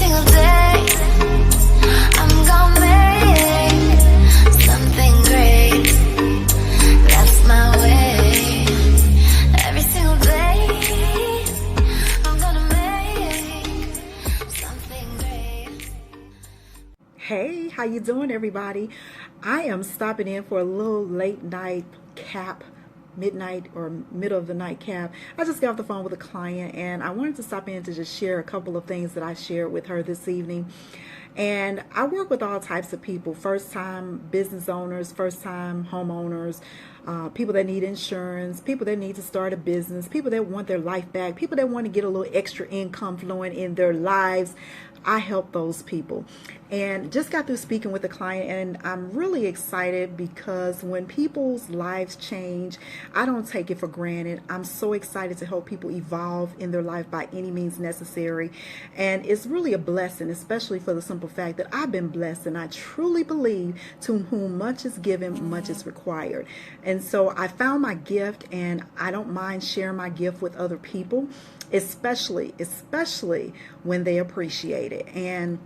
single day I'm gonna make something great. That's my way. Every single day I'm gonna make something great. Hey, how you doing, everybody? I am stopping in for a little late night cap, midnight or middle of the night cap. I just got off the phone with a client and I wanted to stop in to just share a couple of things that I shared with her this evening. And I work with all types of people, first-time business owners, first-time homeowners, people that need insurance, people that need to start a business, people that want their life back, people that want to get a little extra income flowing in their lives. I help those people. And just got through speaking with a client, and I'm really excited because when people's lives change, I don't take it for granted. I'm so excited to help people evolve in their life by any means necessary. And it's really a blessing, especially for the simple fact that I've been blessed, and I truly believe to whom much is given, much is required. And so I found my gift, and I don't mind sharing my gift with other people, especially when they appreciate it. And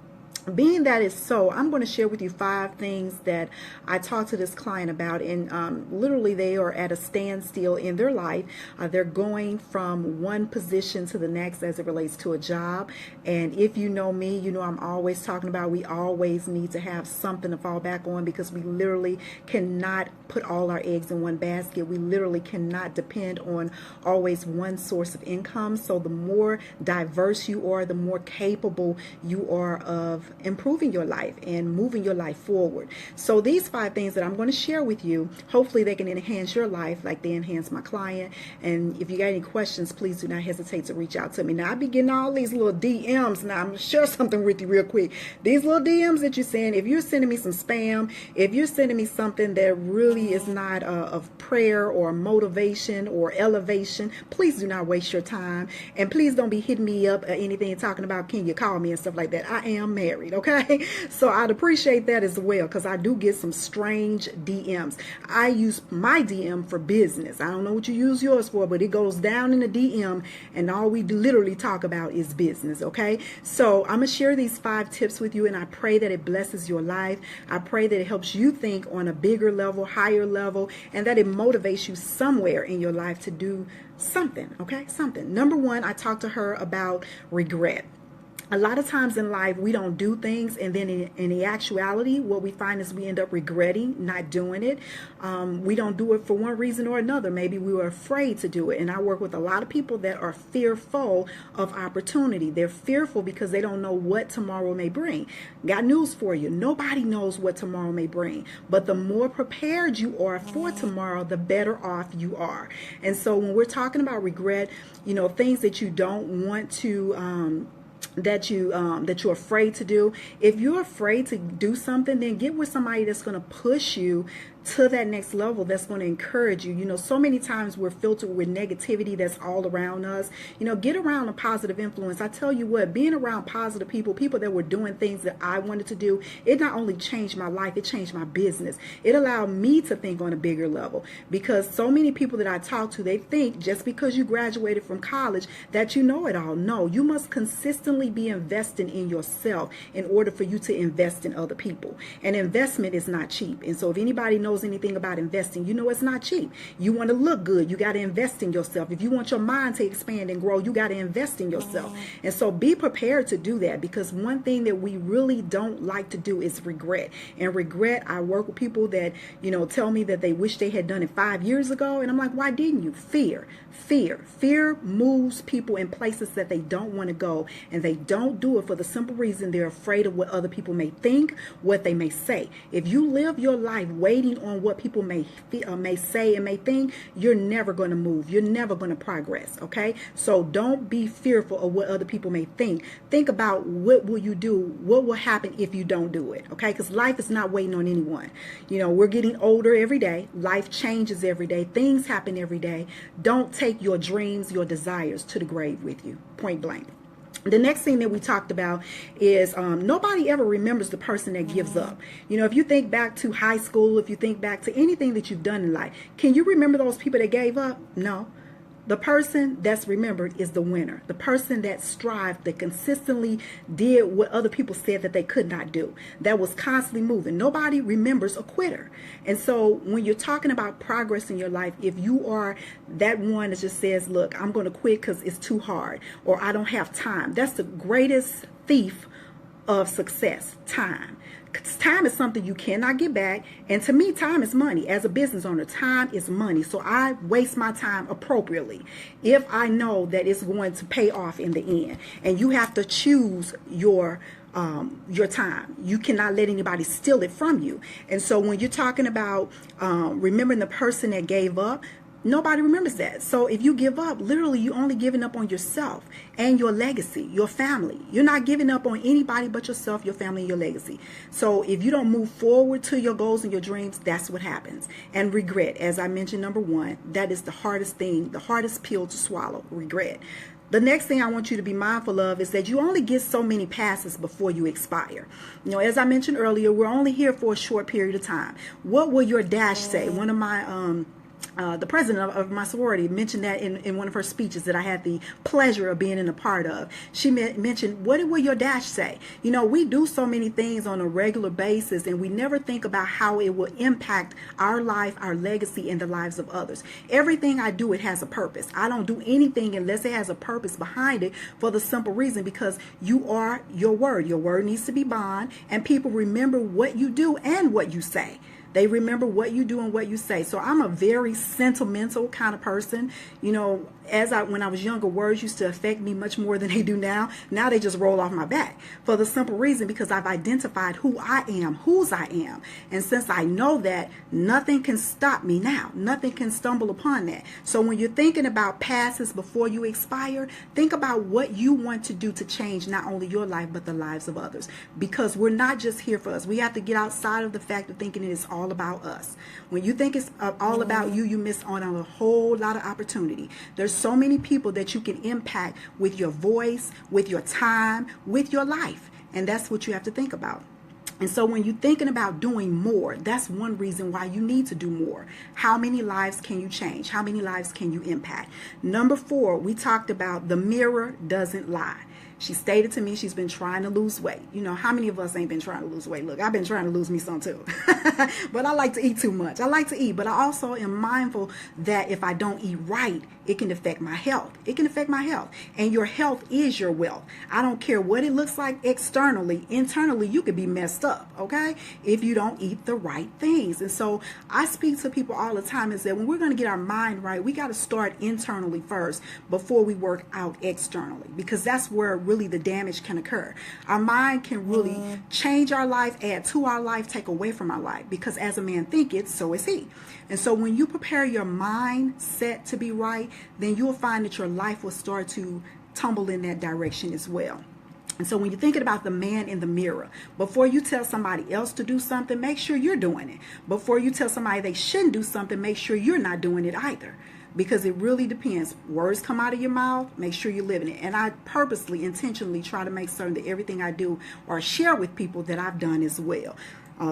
being that is so, I'm going to share with you 5 things that I talked to this client about, and literally they are at a standstill in their life. They're going from one position to the next as it relates to a job. And if you know me, you know I'm always talking about we always need to have something to fall back on, because we literally cannot put all our eggs in one basket. We literally cannot depend on always one source of income. So the more diverse you are, the more capable you are of improving your life and moving your life forward. So these 5 things that I'm going to share with you, hopefully they can enhance your life like they enhance my client. And if you got any questions, please do not hesitate to reach out to me. Now I be getting all these little DMs. Now I'm going to share something with you real quick. These little DMs that you're sending, if you're sending me some spam, if you're sending me something that really is not of prayer or motivation or elevation, please do not waste your time. And please don't be hitting me up or anything talking about can you call me and stuff like that. I am married. Okay, so I'd appreciate that as well, because I do get some strange DMs. I use my DM for business. I don't know what you use yours for, but it goes down in the DM and all we literally talk about is business. Okay, so I'm gonna share these 5 tips with you, and I pray that it blesses your life. I pray that it helps you think on a bigger level, higher level, and that it motivates you somewhere in your life to do something. Okay, something. Number 1, I talked to her about regret. A lot of times in life, we don't do things, and then in the actuality, what we find is we end up regretting not doing it. We don't do it for one reason or another. Maybe we were afraid to do it. And I work with a lot of people that are fearful of opportunity. They're fearful because they don't know what tomorrow may bring. Got news for you. Nobody knows what tomorrow may bring. But the more prepared you are for tomorrow, the better off you are. And so when we're talking about regret, you know, things that you don't want to that you're afraid to do. If you're afraid to do something, then get with somebody that's going to push you to that next level, that's going to encourage you. You know, so many times we're filtered with negativity that's all around us. You know, get around a positive influence. I tell you what, being around positive people, people that were doing things that I wanted to do, it not only changed my life, it changed my business. It allowed me to think on a bigger level, because so many people that I talk to, they think just because you graduated from college that you know it all. No, you must consistently be investing in yourself in order for you to invest in other people. And investment is not cheap. And so if anybody knows anything about investing, you know it's not cheap. You want to look good, you got to invest in yourself. If you want your mind to expand and grow, you got to invest in yourself. And so be prepared to do that, because one thing that we really don't like to do is regret. And regret, I work with people that, you know, tell me that they wish they had done it 5 years ago. And I'm like, why didn't you? Fear moves people in places that they don't want to go, and they don't do it for the simple reason they're afraid of what other people may think, what they may say. If you live your life waiting on what people may say and may think, you're never going to move. You're never going to progress. Okay, so don't be fearful of what other people may think. Think about what will you do, what will happen if you don't do it. Okay, because life is not waiting on anyone. You know, we're getting older every day. Life changes every day. Things happen every day. Don't take your dreams, your desires to the grave with you, point blank. The next thing that we talked about is nobody ever remembers the person that gives up. You know, if you think back to high school, if you think back to anything that you've done in life, can you remember those people that gave up? No. The person that's remembered is the winner. The person that strived, that consistently did what other people said that they could not do, that was constantly moving. Nobody remembers a quitter. And so when you're talking about progress in your life, if you are that one that just says, look, I'm going to quit because it's too hard, or I don't have time, that's the greatest thief of success. Time. Time is something you cannot get back, and to me, time is money. As a business owner, time is money. So I waste my time appropriately if I know that it's going to pay off in the end. And you have to choose your time. You cannot let anybody steal it from you. And so when you're talking about remembering the person that gave up, nobody remembers that. So if you give up, literally you're only giving up on yourself and your legacy, your family. You're not giving up on anybody but yourself, your family, and your legacy. So if you don't move forward to your goals and your dreams, that's what happens. And regret, as I mentioned, number one, that is the hardest thing, the hardest pill to swallow, regret. The next thing I want you to be mindful of is that you only get so many passes before you expire. You know, as I mentioned earlier, we're only here for a short period of time. What will your dash say? One of my the president of my sorority mentioned that in one of her speeches that I had the pleasure of being in a part of. She mentioned, what will your dash say? You know, we do so many things on a regular basis, and we never think about how it will impact our life, our legacy, and the lives of others. Everything I do, it has a purpose. I don't do anything unless it has a purpose behind it, for the simple reason because you are your word. Your word needs to be bond, and people remember what you do and what you say. They remember what you do and what you say. So I'm a very sentimental kind of person. You know, when I was younger, words used to affect me much more than they do now. Now they just roll off my back, for the simple reason because I've identified who I am, whose I am. And since I know that, nothing can stop me now. Nothing can stumble upon that. So when you're thinking about passes before you expire, think about what you want to do to change not only your life, but the lives of others. Because we're not just here for us. We have to get outside of the fact of thinking it is all about us. When you think it's all about you, you miss on a whole lot of opportunity. There's so many people that you can impact with your voice, with your time, with your life. And that's what you have to think about. And so when you're thinking about doing more, that's one reason why you need to do more. How many lives can you change? How many lives can you impact? Number 4, we talked about the mirror doesn't lie. She stated to me she's been trying to lose weight. You know, how many of us ain't been trying to lose weight? Look, I've been trying to lose me some too. But I like to eat too much. I like to eat, but I also am mindful that if I don't eat right, it can affect my health. It can affect my health. And your health is your wealth. I don't care what it looks like externally. Internally, you could be messed up, okay, if you don't eat the right things. And so I speak to people all the time is that when we're going to get our mind right, we got to start internally first before we work out externally, because that's where really the damage can occur. Our mind can really change our life, add to our life, take away from our life, because as a man thinketh, so is he. And so when you prepare your mindset to be right, then you'll find that your life will start to tumble in that direction as well. And so when you're thinking about the man in the mirror, before you tell somebody else to do something, make sure you're doing it. Before you tell somebody they shouldn't do something, make sure you're not doing it either. Because it really depends. Words come out of your mouth, make sure you're living it. And I purposely, intentionally try to make certain that everything I do or share with people that I've done as well.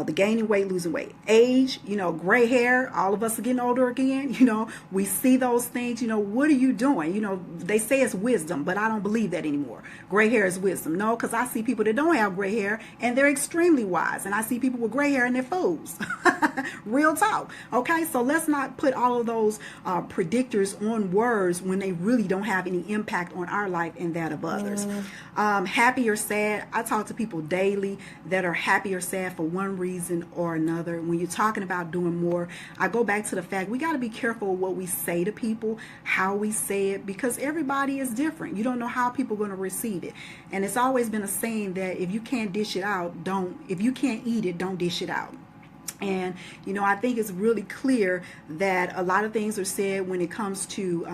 The gaining weight, losing weight, age, you know, gray hair, all of us are getting older again, you know, we see those things, you know, what are you doing? You know, they say it's wisdom, but I don't believe that anymore. Gray hair is wisdom. No, because I see people that don't have gray hair and they're extremely wise. And I see people with gray hair and they're fools. Real talk. Okay, so let's not put all of those predictors on words when they really don't have any impact on our life and that of others. Happy or sad, I talk to people daily that are happy or sad for one reason or another. When you're talking about doing more, I go back to the fact we got to be careful of what we say to people, how we say it, because everybody is different. You don't know how people are going to receive it. And it's always been a saying that if you can't dish it out, if you can't eat it, don't dish it out. And, you know, I think it's really clear that a lot of things are said when it comes to,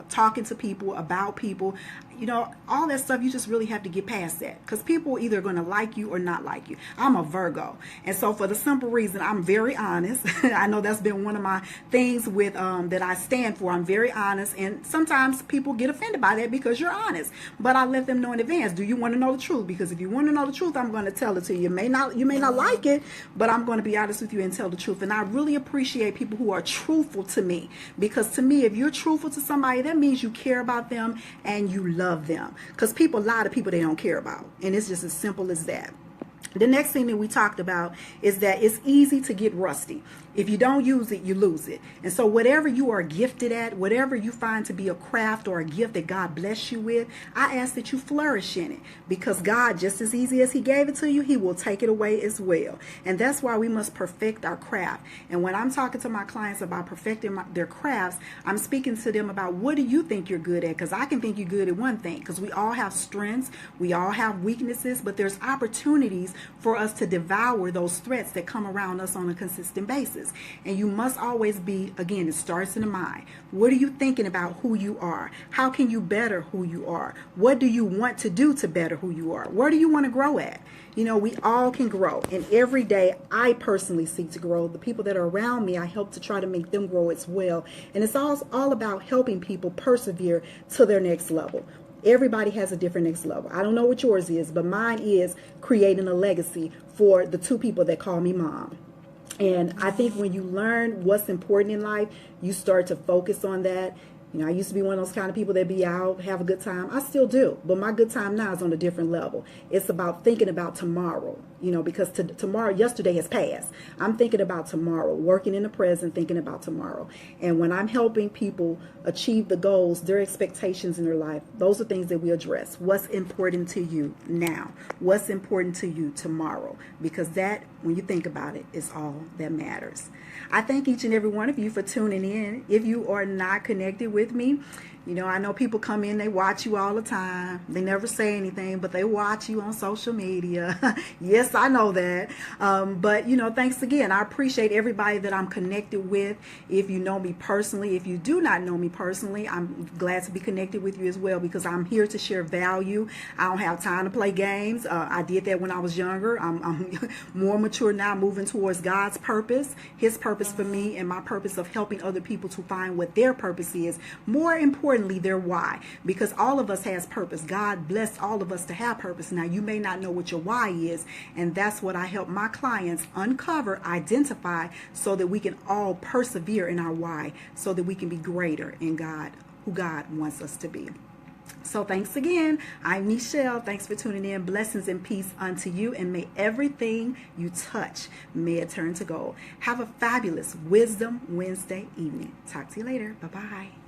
talking to people, about people. You know, all that stuff, you just really have to get past that, because people are either going to like you or not like you. I'm a Virgo, and so for the simple reason, I'm very honest. I know that's been one of my things with that I stand for. I'm very honest, and sometimes people get offended by that because you're honest. But I let them know in advance, do you want to know the truth? Because if you want to know the truth, I'm going to tell it to you. You may not like it, but I'm going to be honest with you and tell the truth. And I really appreciate people who are truthful to me, because to me, if you're truthful to somebody, that means you care about them and you love them. Because people lie to people they don't care about, and it's just as simple as that. The next thing that we talked about is that it's easy to get rusty. If you don't use it, you lose it. And so whatever you are gifted at, whatever you find to be a craft or a gift that God bless you with, I ask that you flourish in it, because God, just as easy as he gave it to you, he will take it away as well. And that's why we must perfect our craft. And when I'm talking to my clients about perfecting their crafts, I'm speaking to them about, what do you think you're good at? Because I can think you're good at one thing, because we all have strengths, we all have weaknesses, but there's opportunities for us to devour those threats that come around us on a consistent basis. And you must always be, again, it starts in the mind. What are you thinking about who you are? How can you better who you are? What do you want to do to better who you are? Where do you want to grow at? You know, we all can grow. And every day I personally seek to grow. The people that are around me, I help to try to make them grow as well. And it's all about helping people persevere to their next level. Everybody has a different next level. I don't know what yours is, but mine is creating a legacy for the two people that call me mom. And I think when you learn what's important in life, you start to focus on that. You know, I used to be one of those kind of people that be out, have a good time. I still do, but my good time now is on a different level. It's about thinking about tomorrow, you know, because tomorrow, yesterday has passed. I'm thinking about tomorrow, working in the present, thinking about tomorrow. And when I'm helping people achieve the goals, their expectations in their life, those are things that we address. What's important to you now? What's important to you tomorrow? Because that, when you think about it, is all that matters. I thank each and every one of you for tuning in. If you are not connected with me, you know, I know people come in, they watch you all the time. They never say anything, but they watch you on social media. Yes, I know that. But, you know, thanks again. I appreciate everybody that I'm connected with. If you know me personally, if you do not know me personally, I'm glad to be connected with you as well, because I'm here to share value. I don't have time to play games. I did that when I was younger. I'm more mature now, moving towards God's purpose, his purpose for me, and my purpose of helping other people to find what their purpose is. More importantly, their why, because all of us has purpose. God blessed all of us to have purpose. Now, you may not know what your why is, and that's what I help my clients uncover, identify, so that we can all persevere in our why, so that we can be greater in God, who God wants us to be. So thanks again. I'm Nichelle. Thanks for tuning in. Blessings and peace unto you, and may everything you touch, may it turn to gold. Have a fabulous Wisdom Wednesday evening. Talk to you later. Bye-bye.